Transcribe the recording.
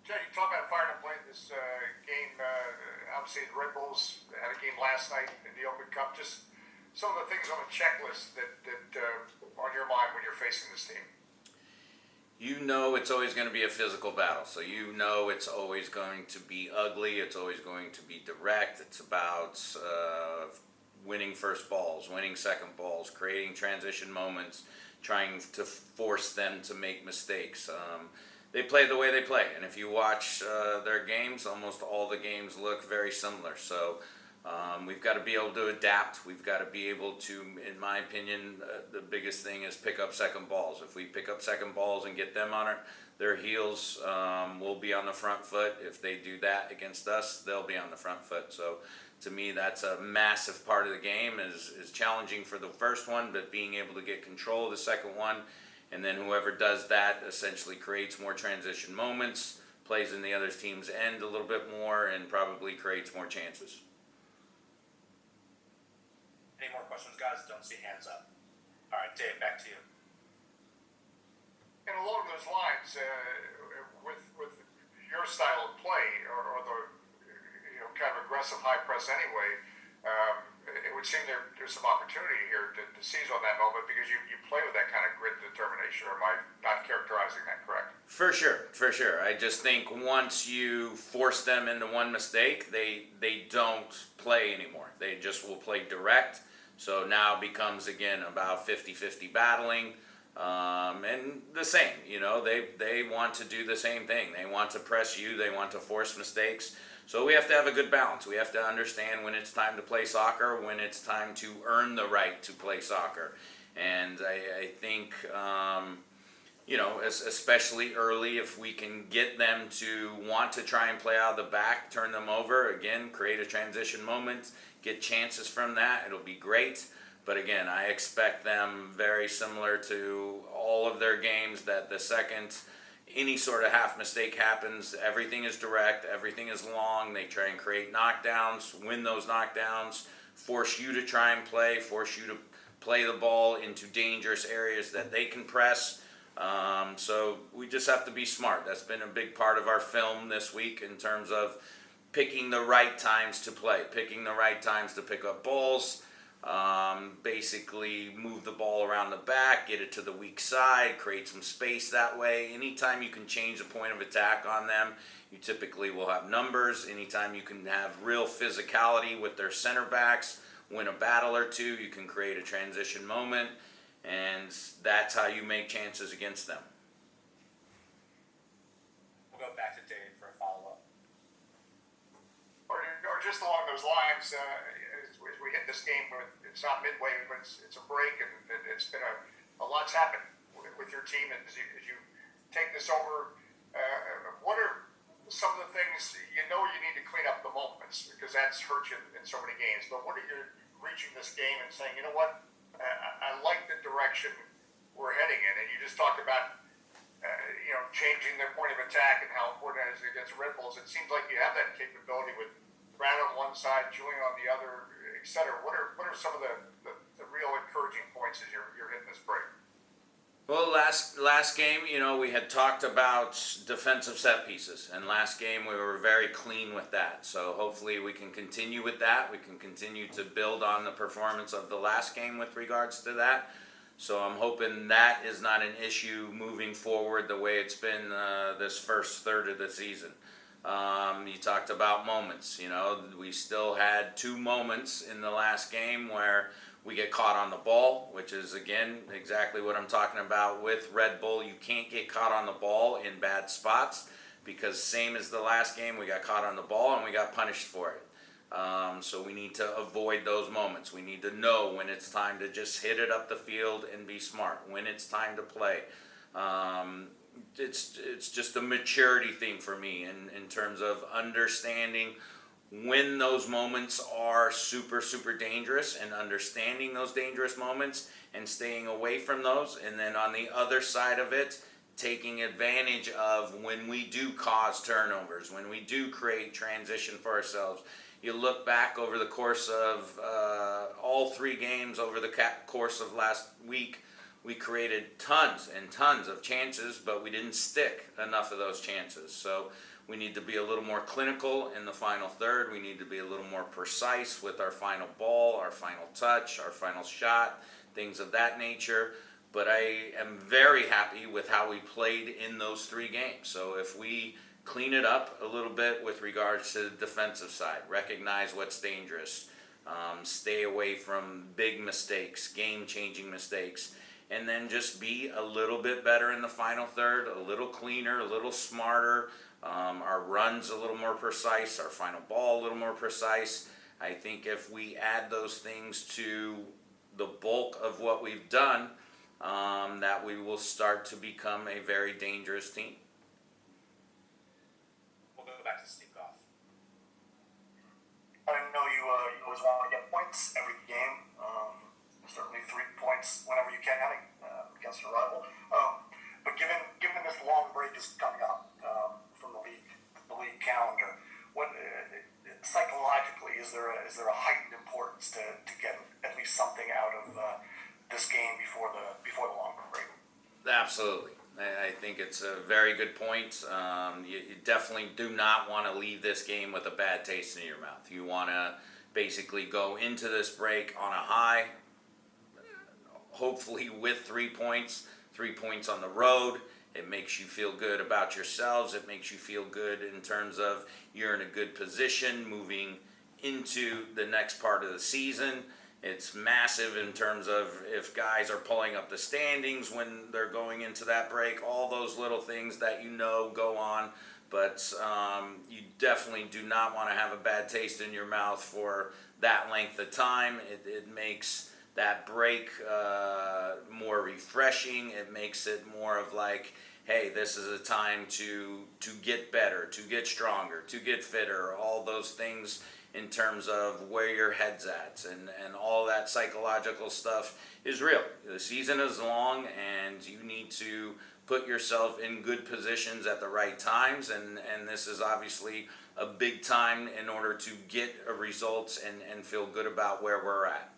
Jay, you talk about firing up late in this game. Obviously, the Red Bulls had a game last night in the Open Cup. Just some of the things on the checklist that on your mind when you're facing this team. You know it's always going to be a physical battle. So you know it's always going to be ugly. It's always going to be direct. It's about winning first balls, winning second balls, creating transition moments, trying to force them to make mistakes. They play the way they play, and if you watch their games, almost all the games look very similar. So we've got to be able to adapt. We've got to be able to, in my opinion, the biggest thing is pick up second balls. If we pick up second balls and get them on their heels, we'll be on the front foot. If they do that against us, they'll be on the front foot. So to me, that's a massive part of the game. Is challenging for the first one, but being able to get control of the second one. And then whoever does that essentially creates more transition moments, plays in the other team's end a little bit more, and probably creates more chances. Any more questions, guys? Don't see hands up. All right, Dave, back to you. And along those lines, with your style of play or the kind of aggressive high press anyway, it would seem there's some opportunity here to seize on that moment because you play with that kind of grit and determination. Or am I not characterizing that correct? For sure. I just think once you force them into one mistake, they don't play anymore. They just will play direct. So now it becomes, again, about 50-50 battling. And the same, they want to do the same thing. They want to press you. They want to force mistakes. So we have to have a good balance. We have to understand when it's time to play soccer, when it's time to earn the right to play soccer. And I think, especially early, if we can get them to want to try and play out of the back, turn them over, again, create a transition moment, get chances from that, it'll be great. But again, I expect them very similar to all of their games that the second any sort of half mistake happens, everything is direct, everything is long. They try and create knockdowns, win those knockdowns, force you to try and force you to play the ball into dangerous areas that they can press. So we just have to be smart. That's been a big part of our film this week in terms of picking the right times to play, picking the right times to pick up balls. Basically move the ball around the back, get it to the weak side, create some space that way. Anytime you can change the point of attack on them, you typically will have numbers. Anytime you can have real physicality with their center backs, win a battle or two, you can create a transition moment, and that's how you make chances against them. We'll go back to Dave for a follow-up. Or just along those lines, as we hit this game, it's not midway, but it's a break, and it's been a lot's happened with your team. And as you take this over, what are some of the things you need to clean up the moments, because that's hurt you in so many games? But what are you reaching this game and saying, you know what, I like the direction we're heading in? And you just talked about changing their point of attack and how important it is against Red Bulls. It seems like you have that capability with Brad on one side, Julian on the other, etc. What are some of the real encouraging points as you're hitting this break? Well, last game, we had talked about defensive set pieces, and last game we were very clean with that. So hopefully we can continue with that. We can continue to build on the performance of the last game with regards to that. So I'm hoping that is not an issue moving forward the way it's been this first third of the season. You talked about moments. We still had 2 moments in the last game where we get caught on the ball, which is, again, exactly what I'm talking about with Red Bull. You can't get caught on the ball in bad spots because same as the last game, we got caught on the ball and we got punished for it. So we need to avoid those moments. We need to know when it's time to just hit it up the field and be smart, when it's time to play. It's just a maturity thing for me in terms of understanding when those moments are super, super dangerous and understanding those dangerous moments and staying away from those. And then on the other side of it, taking advantage of when we do cause turnovers, when we do create transition for ourselves. You look back over the course of all 3 games over the course of last week, we created tons and tons of chances, but we didn't stick enough of those chances. So we need to be a little more clinical in the final third. We need to be a little more precise with our final ball, our final touch, our final shot, things of that nature. But I am very happy with how we played in those 3 games. So if we clean it up a little bit with regards to the defensive side, recognize what's dangerous, stay away from big mistakes, game-changing mistakes, and then just be a little bit better in the final third, a little cleaner, a little smarter, our runs a little more precise, our final ball a little more precise. I think if we add those things to the bulk of what we've done, that we will start to become a very dangerous team. We'll go back to Steve Goff. I know you always want to get points every game. Certainly 3 points whenever you can against your rival. But given this long break is coming up from the league calendar, what psychologically is there a heightened importance to get at least something out of this game before the long break? Absolutely. I think it's a very good point. You definitely do not want to leave this game with a bad taste in your mouth. You want to basically go into this break on a high, hopefully with 3 points, 3 points on the road. It makes you feel good about yourselves. It makes you feel good in terms of you're in a good position moving into the next part of the season. It's massive in terms of if guys are pulling up the standings when they're going into that break, all those little things that go on. But you definitely do not want to have a bad taste in your mouth for that length of time. It makes that break more refreshing. It makes it more of like, hey, this is a time to get better, to get stronger, to get fitter, all those things in terms of where your head's at, and all that psychological stuff is real. The season is long, and you need to put yourself in good positions at the right times, and this is obviously a big time in order to get a result and feel good about where we're at.